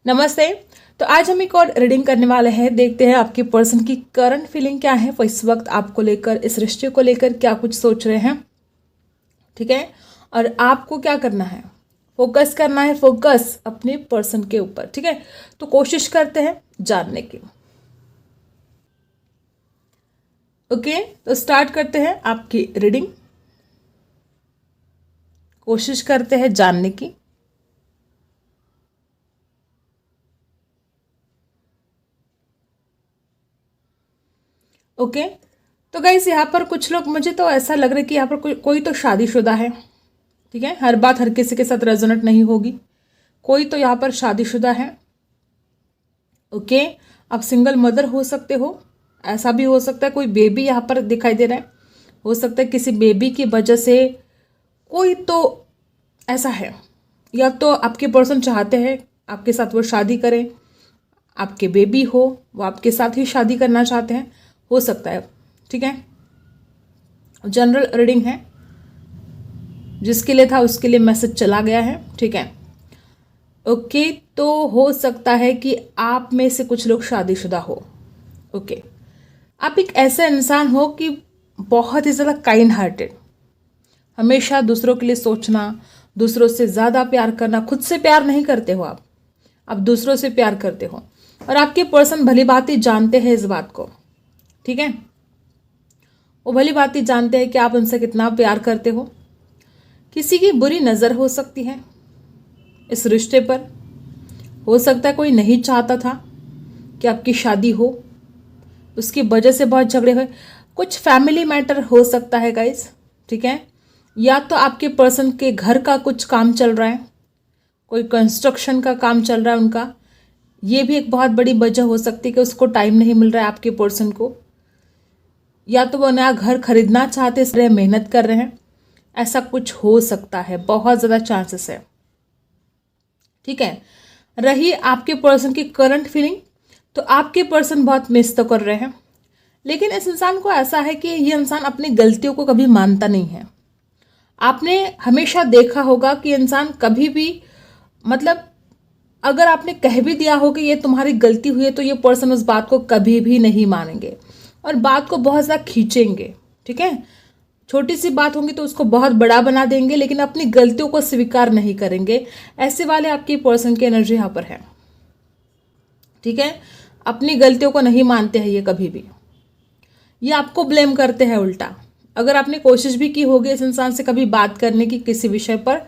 नमस्ते। तो आज हम एक और रीडिंग करने वाले हैं। देखते हैं आपके पर्सन की करंट फीलिंग क्या है, वो इस वक्त आपको लेकर, इस रिश्ते को लेकर क्या कुछ सोच रहे हैं। ठीक है, और आपको क्या करना है, फोकस करना है, फोकस अपने पर्सन के ऊपर। ठीक है, तो कोशिश करते हैं जानने की। ओके, तो स्टार्ट करते हैं आपकी रीडिंग। कोशिश करते हैं जानने की। ओके, तो गाइस यहाँ पर कुछ लोग, मुझे तो ऐसा लग रहा है कि यहाँ पर कोई तो शादीशुदा है। ठीक है, हर बात हर किसी के साथ रेजोनेट नहीं होगी। कोई तो यहाँ पर शादीशुदा है। ओके, आप सिंगल मदर हो सकते हो, ऐसा भी हो सकता है कोई बेबी यहाँ पर दिखाई दे रहा है। हो सकता है किसी बेबी की वजह से कोई तो ऐसा है, या तो आपके पर्सन चाहते हैं आपके साथ वो शादी करें, आपके बेबी हो, वो आपके साथ ही शादी करना चाहते हैं, हो सकता है। ठीक है, जनरल रीडिंग है, जिसके लिए था उसके लिए मैसेज चला गया है। ठीक है, ओके, तो हो सकता है कि आप में से कुछ लोग शादीशुदा हो। ओके, आप एक ऐसा इंसान हो कि बहुत ही ज़्यादा काइंड हार्टेड, हमेशा दूसरों के लिए सोचना, दूसरों से ज़्यादा प्यार करना। खुद से प्यार नहीं करते हो आप दूसरों से प्यार करते हो, और आपके पर्सन भली भांति जानते हैं इस बात को। ठीक है, वो भली भांति जानते हैं कि आप उनसे कितना प्यार करते हो। किसी की बुरी नज़र हो सकती है इस रिश्ते पर। हो सकता है कोई नहीं चाहता था कि आपकी शादी हो, उसकी वजह से बहुत झगड़े हुए। कुछ फैमिली मैटर हो सकता है गाइस। ठीक है, या तो आपके पर्सन के घर का कुछ काम चल रहा है, कोई कंस्ट्रक्शन का काम चल रहा है उनका। ये भी एक बहुत बड़ी वजह हो सकती है कि उसको टाइम नहीं मिल रहा है आपके पर्सन को। या तो वो नया घर खरीदना चाहते, इसलिए मेहनत कर रहे हैं। ऐसा कुछ हो सकता है, बहुत ज़्यादा चांसेस है। ठीक है, रही आपके पर्सन की करंट फीलिंग, तो आपके पर्सन बहुत मिस तो कर रहे हैं, लेकिन इस इंसान को ऐसा है कि ये इंसान अपनी गलतियों को कभी मानता नहीं है। आपने हमेशा देखा होगा कि इंसान कभी भी, मतलब अगर आपने कह भी दिया हो कि ये तुम्हारी गलती हुई है, तो ये पर्सन उस बात को कभी भी नहीं मानेंगे और बात को बहुत ज़्यादा खींचेंगे। ठीक है, छोटी सी बात होगी तो उसको बहुत बड़ा बना देंगे, लेकिन अपनी गलतियों को स्वीकार नहीं करेंगे। ऐसे वाले आपके पर्सन की एनर्जी यहाँ पर है। ठीक है, अपनी गलतियों को नहीं मानते हैं ये कभी भी। ये आपको ब्लेम करते हैं उल्टा। अगर आपने कोशिश भी की होगी इस इंसान से कभी बात करने की किसी विषय पर,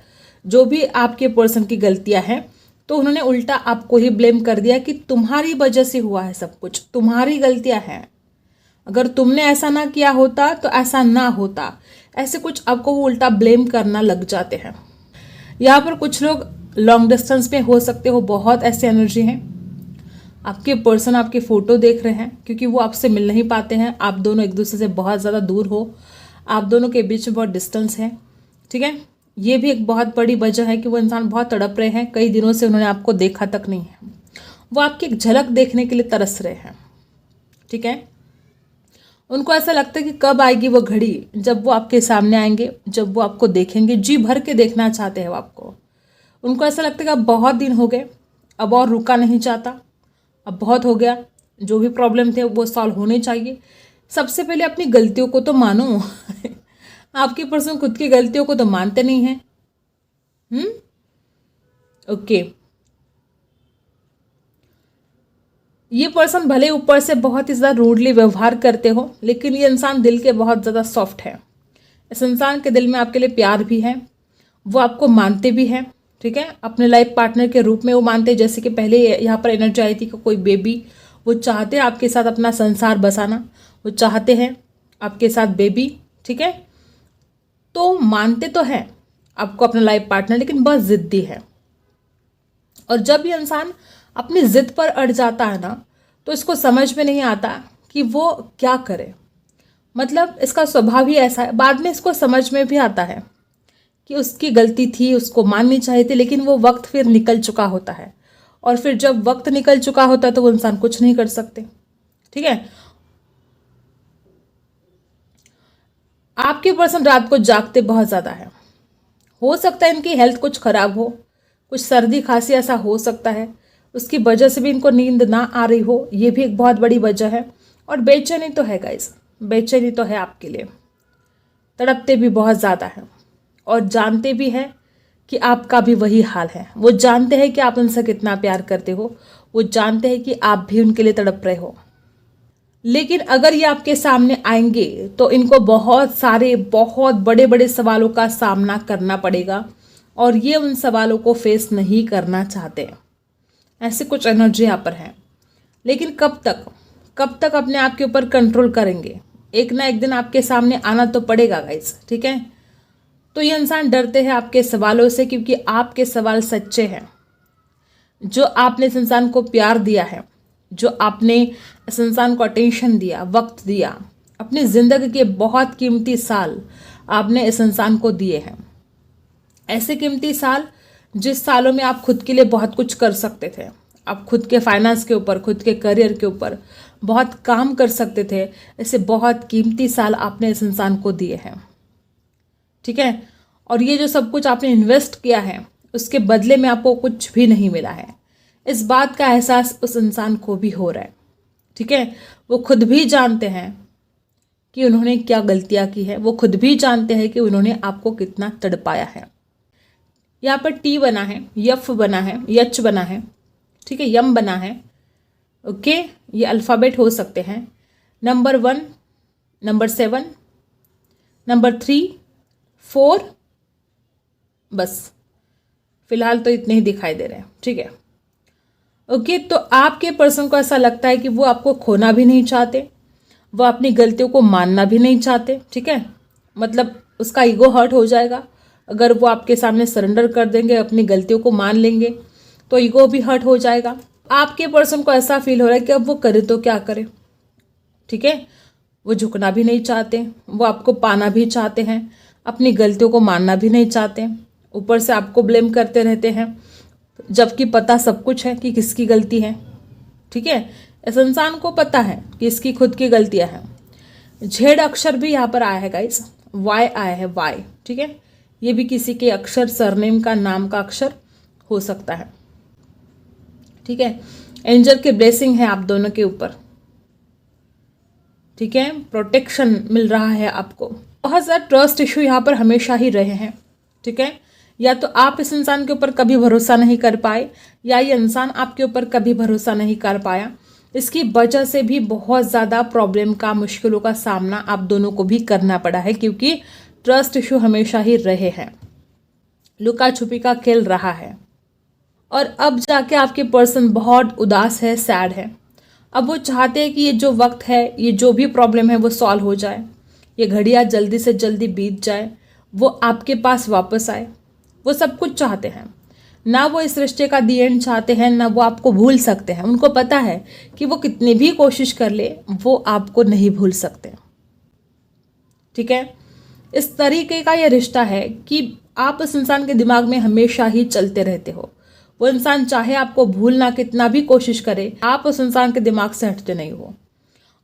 जो भी आपके पर्सन की गलतियां हैं, तो उन्होंने उल्टा आपको ही ब्लेम कर दिया कि तुम्हारी वजह से हुआ है सब कुछ, तुम्हारी गलतियां हैं, अगर तुमने ऐसा ना किया होता तो ऐसा ना होता। ऐसे कुछ आपको वो उल्टा ब्लेम करना लग जाते हैं। यहाँ पर कुछ लोग लॉन्ग डिस्टेंस में हो सकते हो, बहुत ऐसी एनर्जी हैं। आपके पर्सन आपके फ़ोटो देख रहे हैं क्योंकि वो आपसे मिल नहीं पाते हैं। आप दोनों एक दूसरे से बहुत ज़्यादा दूर हो, आप दोनों के बीच में बहुत डिस्टेंस है। ठीक है, ये भी एक बहुत बड़ी वजह है कि वो इंसान बहुत तड़प रहे हैं। कई दिनों से उन्होंने आपको देखा तक नहीं है, वो आपकी एक झलक देखने के लिए तरस रहे हैं। ठीक है, उनको ऐसा लगता है कि कब आएगी वो घड़ी जब वो आपके सामने आएंगे, जब वो आपको देखेंगे। जी भर के देखना चाहते हैं वो आपको। उनको ऐसा लगता है कि अब बहुत दिन हो गए, अब और रुका नहीं चाहता, अब बहुत हो गया, जो भी प्रॉब्लम थे वो सॉल्व होने चाहिए। सबसे पहले अपनी गलतियों को तो मानो। आपके पर्सन खुद की गलतियों को तो मानते नहीं हैं। ओके, ये पर्सन भले ऊपर से बहुत ही ज़्यादा रूडली व्यवहार करते हो, लेकिन ये इंसान दिल के बहुत ज़्यादा सॉफ्ट है। इस इंसान के दिल में आपके लिए प्यार भी है, वो आपको मानते भी हैं। ठीक है, अपने लाइफ पार्टनर के रूप में वो मानते हैं। जैसे कि पहले यहाँ पर एनर्जी आई थी कि कोई बेबी, वो चाहते हैं आपके साथ अपना संसार बसाना, वो चाहते हैं आपके साथ बेबी। ठीक है, तो मानते तो हैं आपको अपना लाइफ पार्टनर, लेकिन बहुत ज़िद्दी है। और जब ये इंसान अपनी ज़िद पर अड़ जाता है ना, तो इसको समझ में नहीं आता कि वो क्या करे। मतलब इसका स्वभाव ही ऐसा है। बाद में इसको समझ में भी आता है कि उसकी गलती थी, उसको माननी चाहिए थी, लेकिन वो वक्त फिर निकल चुका होता है। और फिर जब वक्त निकल चुका होता है तो वो इंसान कुछ नहीं कर सकते। ठीक है, आपके पर्सन रात को जागते बहुत ज़्यादा है। हो सकता है इनकी हेल्थ कुछ खराब हो, कुछ सर्दी खांसी ऐसा हो सकता है। उसकी वजह से भी इनको नींद ना आ रही हो, ये भी एक बहुत बड़ी वजह है। और बेचैनी तो है गाइस, बेचैनी तो है आपके लिए, तड़पते भी बहुत ज़्यादा हैं और जानते भी हैं कि आपका भी वही हाल है। वो जानते हैं कि आप उनसे कितना प्यार करते हो, वो जानते हैं कि आप भी उनके लिए तड़प रहे हो। लेकिन अगर ये आपके सामने आएंगे तो इनको बहुत सारे बहुत बड़े बड़े सवालों का सामना करना पड़ेगा और ये उन सवालों को फेस नहीं करना चाहते। ऐसे कुछ एनर्जी यहाँ पर है। लेकिन कब तक अपने आप के ऊपर कंट्रोल करेंगे? एक ना एक दिन आपके सामने आना तो पड़ेगा गाइस, ठीक है। तो ये इंसान डरते हैं आपके सवालों से, क्योंकि आपके सवाल सच्चे हैं। जो आपने इस इंसान को प्यार दिया है, जो आपने इस इंसान को अटेंशन दिया, वक्त दिया, अपनी ज़िंदगी के बहुत कीमती साल आपने इस इंसान को दिए हैं। ऐसे कीमती साल जिस सालों में आप खुद के लिए बहुत कुछ कर सकते थे, आप खुद के फाइनेंस के ऊपर, खुद के करियर के ऊपर बहुत काम कर सकते थे। ऐसे बहुत कीमती साल आपने इस इंसान को दिए हैं, ठीक है। और ये जो सब कुछ आपने इन्वेस्ट किया है उसके बदले में आपको कुछ भी नहीं मिला है। इस बात का एहसास उस इंसान को भी हो रहा है, ठीक है। वो खुद भी जानते हैं कि उन्होंने क्या गलतियां की है, वो खुद भी जानते हैं कि उन्होंने आपको कितना तड़पाया है। यहाँ पर टी बना है, यफ बना है, यच बना है, ठीक है, यम बना है, ओके। ये अल्फ़ाबेट हो सकते हैं, नंबर 1, नंबर 7, नंबर 3, 4, बस फिलहाल तो इतने ही दिखाई दे रहे हैं, ठीक है, ओके। तो आपके पर्सन को ऐसा लगता है कि वो आपको खोना भी नहीं चाहते, वो अपनी गलतियों को मानना भी नहीं चाहते, ठीक है। मतलब उसका ईगो हर्ट हो जाएगा अगर वो आपके सामने सरेंडर कर देंगे, अपनी गलतियों को मान लेंगे तो ईगो भी हर्ट हो जाएगा। आपके पर्सन को ऐसा फील हो रहा है कि अब वो करे तो क्या करे, ठीक है। वो झुकना भी नहीं चाहते, वो आपको पाना भी चाहते हैं, अपनी गलतियों को मानना भी नहीं चाहते, ऊपर से आपको ब्लेम करते रहते हैं, जबकि पता सब कुछ है कि किसकी गलती है, ठीक है। इस इंसान को पता है कि इसकी खुद की गलतियां हैं। झेड़ अक्षर भी यहाँ पर आया है गाइस, वाई आया है, वाई, ठीक है। ये भी किसी के अक्षर, सरनेम का, नाम का अक्षर हो सकता है, ठीक है। एंजल की ब्लेसिंग है आप दोनों के ऊपर, ठीक है। प्रोटेक्शन मिल रहा है आपको। बहुत ज़्यादा ट्रस्ट इशू यहाँ पर हमेशा ही रहे हैं, ठीक है। या तो आप इस इंसान के ऊपर कभी भरोसा नहीं कर पाए, या ये इंसान आपके ऊपर कभी भरोसा नहीं कर पाया। इसकी वजह से भी बहुत ज़्यादा प्रॉब्लम का, मुश्किलों का सामना आप दोनों को भी करना पड़ा है, क्योंकि ट्रस्ट इशू हमेशा ही रहे हैं, लुका छुपी का खेल रहा है। और अब जाके आपके पर्सन बहुत उदास है, सैड है। अब वो चाहते हैं कि ये जो वक्त है, ये जो भी प्रॉब्लम है वो सॉल्व हो जाए, ये घड़ियाँ जल्दी से जल्दी बीत जाए, वो आपके पास वापस आए। वो सब कुछ चाहते हैं, ना वो इस रिश्ते का दी एंड चाहते हैं, ना वो आपको भूल सकते हैं। उनको पता है कि वो कितनी भी कोशिश कर ले वो आपको नहीं भूल सकते, ठीक है। इस तरीके का ये रिश्ता है कि आप उस इंसान के दिमाग में हमेशा ही चलते रहते हो। वो इंसान चाहे आपको भूलना कितना भी कोशिश करे, आप उस इंसान के दिमाग से हटते नहीं हो।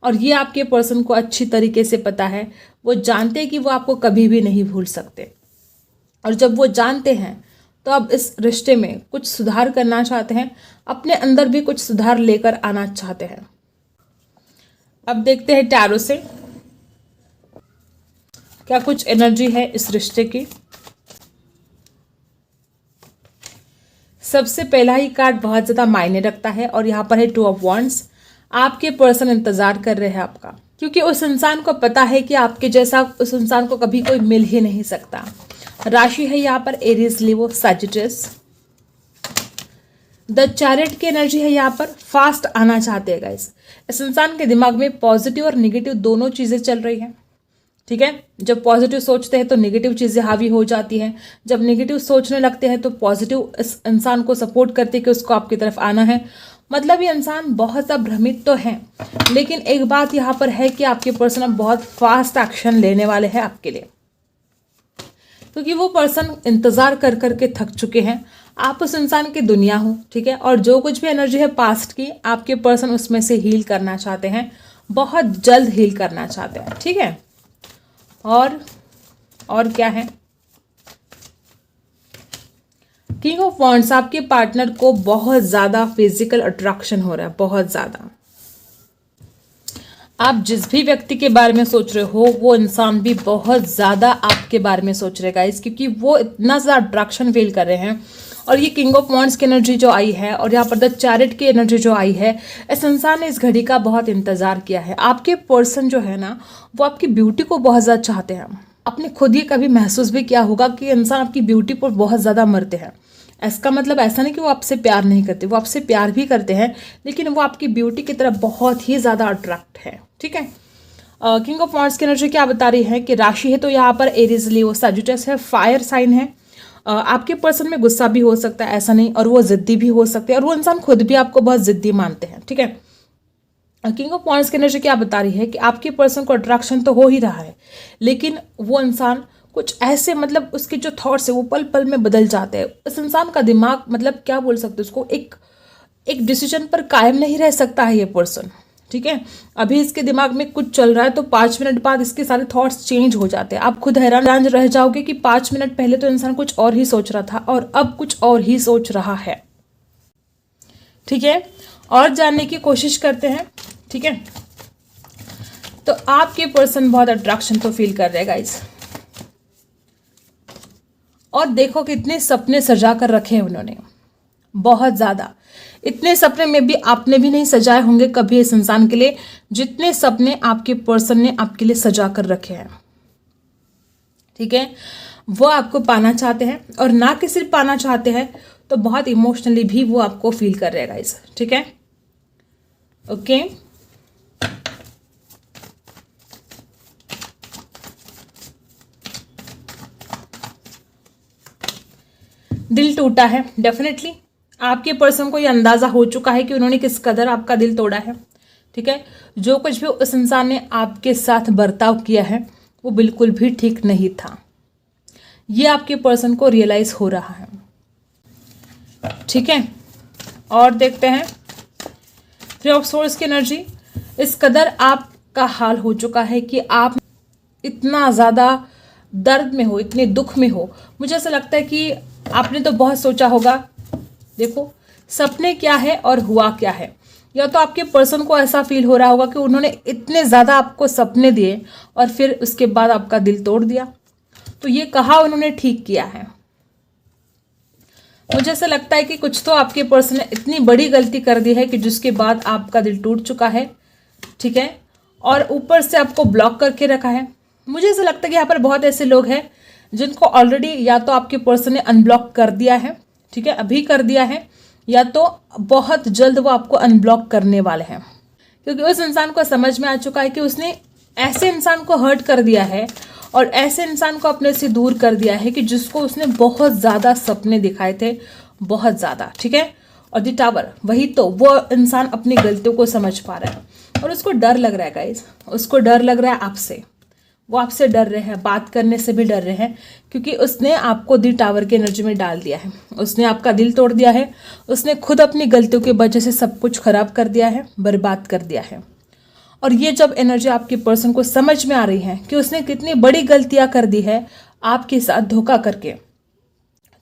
और ये आपके पर्सन को अच्छी तरीके से पता है। वो जानते हैं कि वो आपको कभी भी नहीं भूल सकते। और जब वो जानते हैं तो अब इस रिश्ते में कुछ सुधार करना चाहते हैं, अपने अंदर भी कुछ सुधार लेकर आना चाहते हैं। अब देखते हैं टैरो से क्या कुछ एनर्जी है इस रिश्ते की। सबसे पहला ही कार्ड बहुत ज़्यादा मायने रखता है और यहाँ पर है 2 ऑफ वॉन्ड्स। आपके पर्सन इंतज़ार कर रहे हैं आपका, क्योंकि उस इंसान को पता है कि आपके जैसा उस इंसान को कभी कोई मिल ही नहीं सकता। राशि है यहाँ पर एरीज, लियो, सैजिटस। द चैरियट की एनर्जी है यहाँ पर, फास्ट आना चाहते हैं गाइस। इस इंसान के दिमाग में पॉजिटिव और निगेटिव दोनों चीज़ें चल रही हैं, ठीक है। जब पॉजिटिव सोचते हैं तो नेगेटिव चीज़ें हावी हो जाती हैं, जब नेगेटिव सोचने लगते हैं तो पॉजिटिव इस इंसान को सपोर्ट करते हैं कि उसको आपकी तरफ आना है। मतलब ये इंसान बहुत ज़्यादा भ्रमित तो है, लेकिन एक बात यहाँ पर है कि आपके पर्सन अब बहुत फास्ट एक्शन लेने वाले हैं आपके लिए, क्योंकि वो पर्सन इंतज़ार कर कर के थक चुके हैं। आप उस इंसान की दुनिया हो, ठीक है। और जो कुछ भी एनर्जी है पास्ट की, आपके पर्सन उसमें से हील करना चाहते हैं, बहुत जल्द हील करना चाहते हैं, ठीक है। और क्या है, किंग ऑफ वॉन्ड्स, आपके पार्टनर को बहुत ज़्यादा फिजिकल अट्रैक्शन हो रहा है, बहुत ज़्यादा। आप जिस भी व्यक्ति के बारे में सोच रहे हो वो इंसान भी बहुत ज़्यादा आपके बारे में सोच रहे गाइस, क्योंकि वो इतना ज़्यादा अट्रैक्शन फील कर रहे हैं। और ये किंग ऑफ वॉन्ड्स की एनर्जी जो आई है और यहाँ पर द चैरिट की एनर्जी जो आई है, इस इंसान ने इस घड़ी का बहुत इंतज़ार किया है। आपके पर्सन जो है ना, वो आपकी ब्यूटी को बहुत ज़्यादा चाहते हैं। आपने खुद ये कभी महसूस भी किया होगा कि इंसान आपकी ब्यूटी पर बहुत ज़्यादा मरते हैं। इसका मतलब ऐसा नहीं कि वो आपसे प्यार नहीं करते, वो आपसे प्यार भी करते हैं, लेकिन वो आपकी ब्यूटी की तरफ बहुत ही ज़्यादा अट्रैक्ट है। ठीक है। किंग ऑफ वॉन्ड्स की एनर्जी क्या बता रही है कि राशि है तो यहाँ पर एरीज, लियो, सजिटस है, फायर साइन है। आपके पर्सन में गुस्सा भी हो सकता है, ऐसा नहीं, और वो जिद्दी भी हो सकते हैं, और वो इंसान खुद भी आपको बहुत जिद्दी मानते हैं। ठीक है। किंग ऑफ वॉन्ड्स की एनर्जी क्या बता रही है कि आपके पर्सन को अट्रैक्शन तो हो ही रहा है, लेकिन वो इंसान कुछ ऐसे, मतलब उसके जो थॉट्स है वो पल पल में बदल जाते हैं। इस इंसान का दिमाग, मतलब क्या बोल सकते हैं उसको, एक डिसीजन पर कायम नहीं रह सकता है ये पर्सन। ठीक है। अभी इसके दिमाग में कुछ चल रहा है तो 5 मिनट बाद इसके सारे थॉट्स चेंज हो जाते हैं। आप खुद हैरान रह जाओगे कि 5 मिनट पहले तो इंसान कुछ और ही सोच रहा था और अब कुछ और ही सोच रहा है। ठीक है। और जानने की कोशिश करते हैं। ठीक है। तो आपके पर्सन बहुत अट्रैक्शन तो फील कर रहे हैं गाइस, और देखो कितने सपने सजा कर रखे हैं उन्होंने, बहुत ज़्यादा। इतने सपने में भी आपने भी नहीं सजाए होंगे कभी इस इंसान के लिए, जितने सपने आपके पर्सन ने आपके लिए सजा कर रखे हैं। ठीक है। वो आपको पाना चाहते हैं, और ना कि सिर्फ पाना चाहते हैं, तो बहुत इमोशनली भी वो आपको फील कर रहे हैं गाइस। ठीक है। ओके। दिल टूटा है, डेफिनेटली आपके पर्सन को ये अंदाज़ा हो चुका है कि उन्होंने किस कदर आपका दिल तोड़ा है। ठीक है। जो कुछ भी उस इंसान ने आपके साथ बर्ताव किया है वो बिल्कुल भी ठीक नहीं था, ये आपके पर्सन को रियलाइज हो रहा है। ठीक है। और देखते हैं थ्री ऑफ सोर्स की एनर्जी। इस कदर आपका हाल हो चुका है कि आप इतना ज़्यादा दर्द में हो, इतने दुख में हो। मुझे ऐसा लगता है कि आपने तो बहुत सोचा होगा। देखो सपने क्या है और हुआ क्या है। या तो आपके पर्सन को ऐसा फील हो रहा होगा कि उन्होंने इतने ज़्यादा आपको सपने दिए और फिर उसके बाद आपका दिल तोड़ दिया, तो ये कहा उन्होंने ठीक किया है। मुझे ऐसा लगता है कि कुछ तो आपके पर्सन ने इतनी बड़ी गलती कर दी है कि जिसके बाद आपका दिल टूट चुका है। ठीक है। और ऊपर से आपको ब्लॉक करके रखा है। मुझे ऐसा लगता है कि यहाँ पर बहुत ऐसे लोग हैं जिनको ऑलरेडी या तो आपके पर्सन ने अनब्लॉक कर दिया है, ठीक है, अभी कर दिया है, या तो बहुत जल्द वो आपको अनब्लॉक करने वाले हैं, क्योंकि उस इंसान को समझ में आ चुका है कि उसने ऐसे इंसान को हर्ट कर दिया है और ऐसे इंसान को अपने से दूर कर दिया है कि जिसको उसने बहुत ज़्यादा सपने दिखाए थे, बहुत ज़्यादा। ठीक है। और द टावर, वही तो वो इंसान अपनी गलतियों को समझ पा रहा है और उसको डर लग रहा है गाइस, उसको डर लग रहा है आपसे। वो आपसे डर रहे हैं, बात करने से भी डर रहे हैं, क्योंकि उसने आपको दी टावर की एनर्जी में डाल दिया है। उसने आपका दिल तोड़ दिया है, उसने खुद अपनी गलतियों की वजह से सब कुछ खराब कर दिया है, बर्बाद कर दिया है। और ये जब एनर्जी आपके पर्सन को समझ में आ रही है कि उसने कितनी बड़ी गलतियां कर दी है आपके साथ धोखा करके,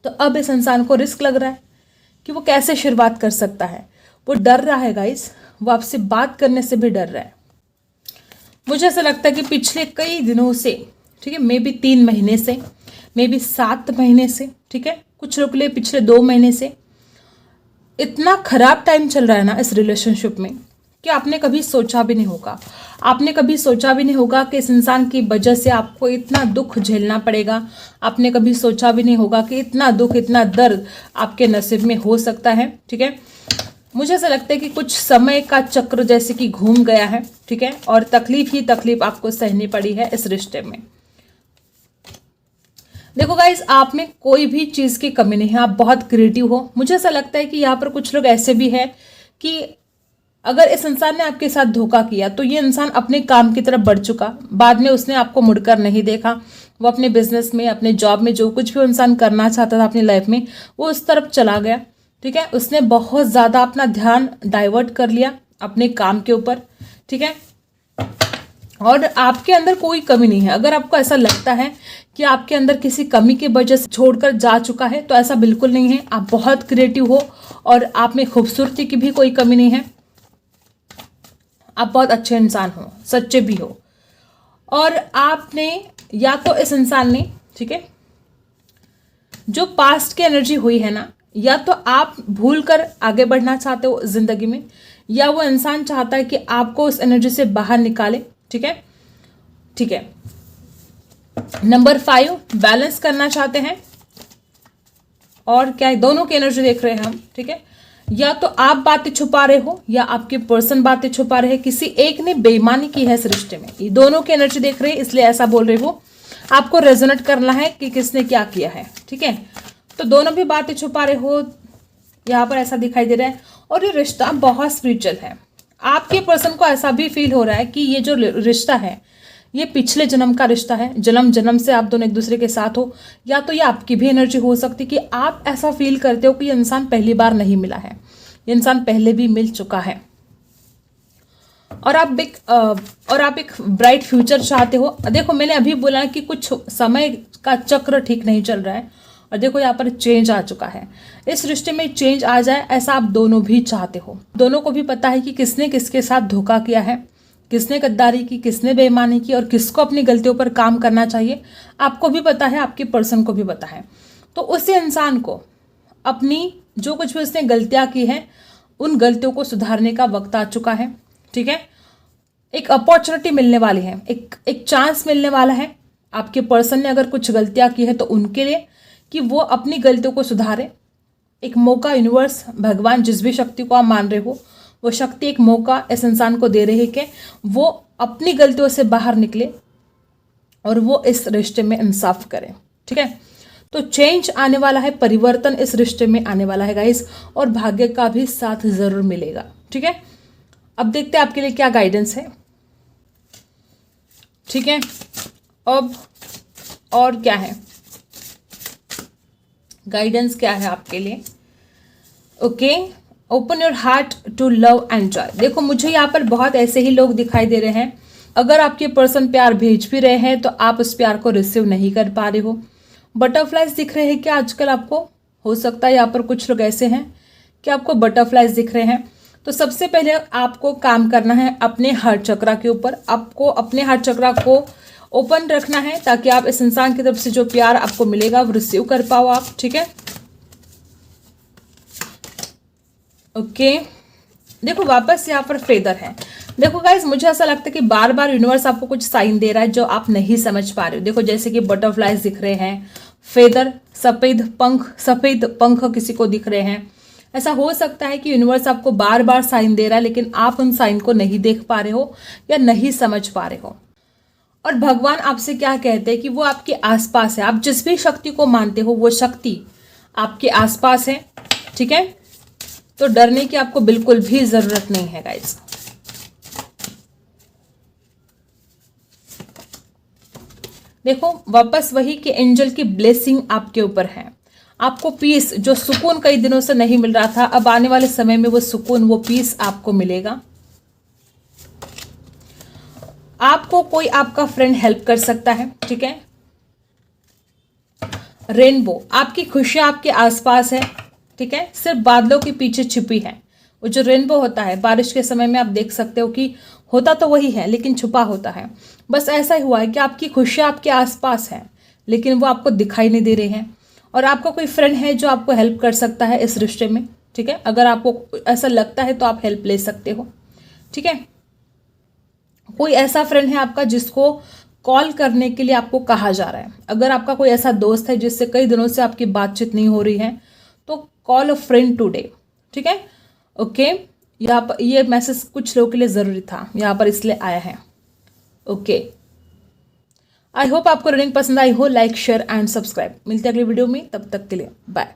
तो अब इस इंसान को रिस्क लग रहा है कि वो कैसे शुरुआत कर सकता है। वो डर रहा है गाइस, वो आपसे बात करने से भी डर रहा है। मुझे ऐसा लगता है कि पिछले कई दिनों से, ठीक है, मे बी 3 महीने से, मे बी 7 महीने से, ठीक है, कुछ लोग के लिए पिछले 2 महीने से इतना खराब टाइम चल रहा है ना इस रिलेशनशिप में कि आपने कभी सोचा भी नहीं होगा। आपने कभी सोचा भी नहीं होगा कि इस इंसान की वजह से आपको इतना दुख झेलना पड़ेगा। आपने कभी सोचा भी नहीं होगा कि इतना दुख, इतना दर्द आपके नसीब में हो सकता है। ठीक है। मुझे ऐसा लगता है कि कुछ समय का चक्र जैसे कि घूम गया है। ठीक है। और तकलीफ ही तकलीफ आपको सहनी पड़ी है इस रिश्ते में। देखो गाइस, आप में कोई भी चीज़ की कमी नहीं है, आप बहुत क्रिएटिव हो। मुझे ऐसा लगता है कि यहाँ पर कुछ लोग ऐसे भी हैं कि अगर इस इंसान ने आपके साथ धोखा किया तो ये इंसान अपने काम की तरफ बढ़ चुका, बाद में उसने आपको मुड़कर नहीं देखा। वो अपने बिजनेस में, अपने जॉब में, जो कुछ भी वो इंसान करना चाहता था अपनी लाइफ में, वो उस तरफ चला गया। ठीक है। उसने बहुत ज़्यादा अपना ध्यान डाइवर्ट कर लिया अपने काम के ऊपर। ठीक है। और आपके अंदर कोई कमी नहीं है। अगर आपको ऐसा लगता है कि आपके अंदर किसी कमी की वजह से छोड़कर जा चुका है, तो ऐसा बिल्कुल नहीं है। आप बहुत क्रिएटिव हो और आप में खूबसूरती की भी कोई कमी नहीं है। आप बहुत अच्छे इंसान हो, सच्चे भी हो। और आपने या तो इस इंसान ने, ठीक है, जो पास्ट की एनर्जी हुई है ना, या तो आप भूल कर आगे बढ़ना चाहते हो जिंदगी में, या वो इंसान चाहता है कि आपको उस एनर्जी से बाहर निकाले। ठीक है, ठीक है। नंबर 5, बैलेंस करना चाहते हैं। और क्या है, दोनों की एनर्जी देख रहे हैं हम। ठीक है, या तो आप बातें छुपा रहे हो या आपके पर्सन बातें छुपा रहे हैं। किसी एक ने बेईमानी की है इस रिश्ते में। ये दोनों की एनर्जी देख रहे हैं, इसलिए ऐसा बोल रहे हो। आपको रेजोनेट करना है कि किसने क्या किया है। ठीक है, तो दोनों भी बातें छुपा रहे हो, यहाँ पर ऐसा दिखाई दे रहा है। और ये रिश्ता बहुत स्पिरिचुअल है। आपके पर्सन को ऐसा भी फील हो रहा है कि ये जो रिश्ता है ये पिछले जन्म का रिश्ता है। जन्म जन्म से आप दोनों एक दूसरे के साथ हो, या तो ये आपकी भी एनर्जी हो सकती कि आप ऐसा फील करते हो कि ये इंसान पहली बार नहीं मिला है, ये इंसान पहले भी मिल चुका है। और आप एक ब्राइट फ्यूचर चाहते हो। देखो, मैंने अभी बोला कि कुछ समय का चक्र ठीक नहीं चल रहा है, और देखो यहाँ पर चेंज आ चुका है। इस रिश्ते में चेंज आ जाए, ऐसा आप दोनों भी चाहते हो। दोनों को भी पता है कि किसने किसके साथ धोखा किया है, किसने गद्दारी की, किसने बेईमानी की, और किसको अपनी गलतियों पर काम करना चाहिए। आपको भी पता है, आपके पर्सन को भी पता है। तो उस इंसान को अपनी जो कुछ भी उसने गलतियां की हैं, उन गलतियों को सुधारने का वक्त आ चुका है। ठीक है, एक अपॉर्चुनिटी मिलने वाली है, एक चांस मिलने वाला है। आपके पर्सन ने अगर कुछ गलतियां की है तो उनके लिए कि वो अपनी गलतियों को सुधारे। एक मौका यूनिवर्स, भगवान, जिस भी शक्ति को आप मान रहे हो, वो शक्ति एक मौका इस इंसान को दे रही है कि वो अपनी गलतियों से बाहर निकले और वो इस रिश्ते में इंसाफ करे। ठीक है, तो चेंज आने वाला है, परिवर्तन इस रिश्ते में आने वाला है गाइस, और भाग्य का भी साथ जरूर मिलेगा। ठीक है, अब देखते हैं आपके लिए क्या गाइडेंस है। ठीक है, अब और क्या है गाइडेंस, क्या है आपके लिए। Okay, open your heart to love and joy. देखो, मुझे यहाँ पर बहुत ऐसे ही लोग दिखाई दे रहे हैं। अगर आपके पर्सन प्यार भेज भी रहे हैं तो आप उस प्यार को रिसीव नहीं कर पा रहे हो। बटरफ्लाइज दिख रहे हैं क्या आजकल आपको? हो सकता है यहाँ पर कुछ लोग ऐसे हैं कि आपको बटरफ्लाइज दिख रहे हैं। तो सबसे पहले आपको काम करना है अपने हार्ट चक्रा के ऊपर। आपको अपने हार्ट चक्रा को ओपन रखना है ताकि आप इस इंसान की तरफ से जो प्यार आपको मिलेगा वो रिसीव कर पाओ आप। ठीक है, ओके। देखो, वापस यहाँ पर फेदर है। देखो गाइज, मुझे ऐसा लगता है कि बार बार यूनिवर्स आपको कुछ साइन दे रहा है जो आप नहीं समझ पा रहे हो। देखो, जैसे कि बटरफ्लाइज दिख रहे हैं, फेदर, सफेद पंख किसी को दिख रहे हैं। ऐसा हो सकता है कि यूनिवर्स आपको बार बार साइन दे रहा है, लेकिन आप उन साइन को नहीं देख पा रहे हो या नहीं समझ पा रहे हो। और भगवान आपसे क्या कहते हैं कि वो आपके आसपास है। आप जिस भी शक्ति को मानते हो वो शक्ति आपके आसपास है। ठीक है, तो डरने की आपको बिल्कुल भी जरूरत नहीं है गाइस। देखो, वापस वही कि एंजल की ब्लेसिंग आपके ऊपर है। आपको पीस, जो सुकून कई दिनों से नहीं मिल रहा था, अब आने वाले समय में वो सुकून, वो पीस आपको मिलेगा। आपको कोई आपका फ्रेंड हेल्प कर सकता है। ठीक है, रेनबो, आपकी खुशियां आपके आसपास है। ठीक है, सिर्फ बादलों के पीछे छिपी है। वो जो रेनबो होता है बारिश के समय में, आप देख सकते हो कि होता तो वही है लेकिन छुपा होता है। बस ऐसा ही हुआ है कि आपकी खुशियां आपके आसपास है लेकिन वो आपको दिखाई नहीं दे रहे हैं। और आपका कोई फ्रेंड है जो आपको हेल्प कर सकता है इस रिश्ते में। ठीक है, अगर आपको ऐसा लगता है तो आप हेल्प ले सकते हो। ठीक है, कोई ऐसा फ्रेंड है आपका जिसको कॉल करने के लिए आपको कहा जा रहा है। अगर आपका कोई ऐसा दोस्त है जिससे कई दिनों से आपकी बातचीत नहीं हो रही है तो कॉल अ फ्रेंड टुडे। ठीक है, ओके। यहाँ पर ये मैसेज कुछ लोगों के लिए ज़रूरी था, यहाँ पर इसलिए आया है। ओके, आई होप आपको रीडिंग पसंद आई हो। Like, share and subscribe. मिलते हैं अगली वीडियो में, तब तक के लिए बाय।